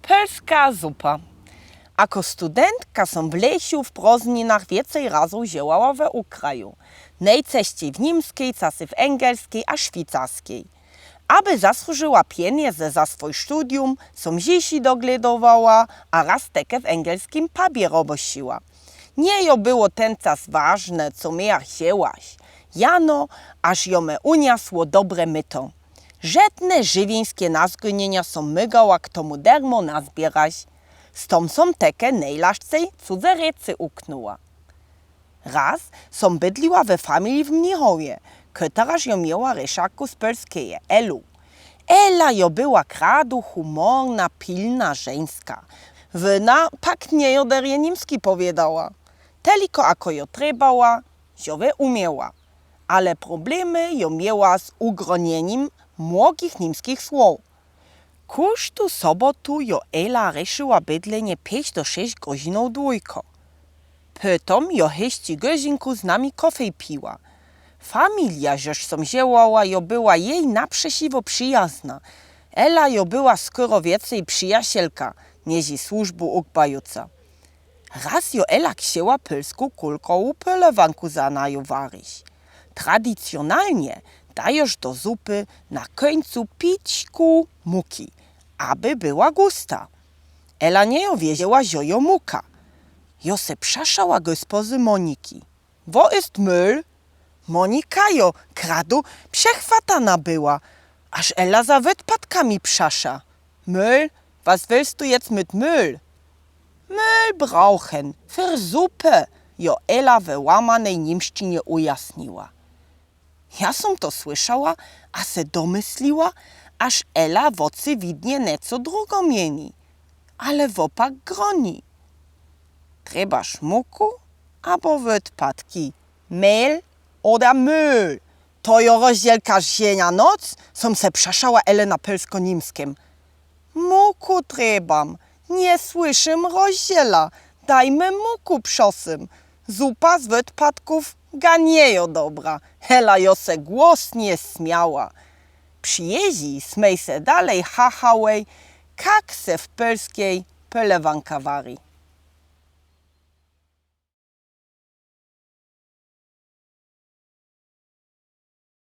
Polska zupa. Ako studentka som w Lesiu w Prozninach więcej razu działała we Ukraju. Najczęściej w niemskiej, czasy w engelskiej a szwajcarskiej. Aby zasłużyła pieniądze za swój studium, som dzieci dogledowała, a raz takie w engelskim pubie robosiła. Nie jo było ten czas ważne, co mea chciałaś. Jano, aż jo me uniosło dobre myto. Żadne żywieńskie nazgonienia som mygała k tomu dermo nazbierać. Z tom som teke najlaszcej cudze recy uknęła. Raz som bydliła we familii w Mnichowie, któraż jo miała reszaku z Polskeje, Elu. Ela jo była kradu humorna, pilna żeńska. Wyna pak nie jo derje niemski powiedziała. Tylko ako jo trebała, jo umiała. Ale problemy jo miała z ugronieniem mnogich niemskich słów. Każdą sobotu jo Ela reszyła bydlenie 5 do 6 godzinów dwójko. Potom jo heści godzinku z nami kofej piła. Familia, żeż som działała, jo była jej naprzeciwo przyjazna. Ela jo była skoro więcej przyjacielka, niż służbu ukbajuca. Raz jo Ela chciała polską kulkową polewanku za naju waryć. Tradycjonalnie dajoż do zupy na końcu pićku muki, aby była gusta. Ela nie jo wiedziała, że jo muka. Jo se przaszała gospodzy Moniki. Wo ist Müll? Monika jo kradu przechwatana była, aż Ela za wypadkami przasza. Müll? Was willst du jetzt mit Müll? Müll brauchen, für Suppe, jo Ela we łamanej niemszczynie ujasniła. Ja som to słyszała, a se domysliła, aż Ela w ocy widnie nieco drugo mieni, ale wopak groni. Treba szmuku albo wypadki, Mehl oder Müll. To jo rozdzielka zienia noc, som se przaszała Ele na polsko-niemskim. Muku trebam, nie słyszym rozdziela, dajmy muku prosym. Zupa z wypadków ga nie jo dobra. Ela jo se głosnie śmiała. Przyjeździ smej se dalej hahałej, kak se w polskiej polewanka wari.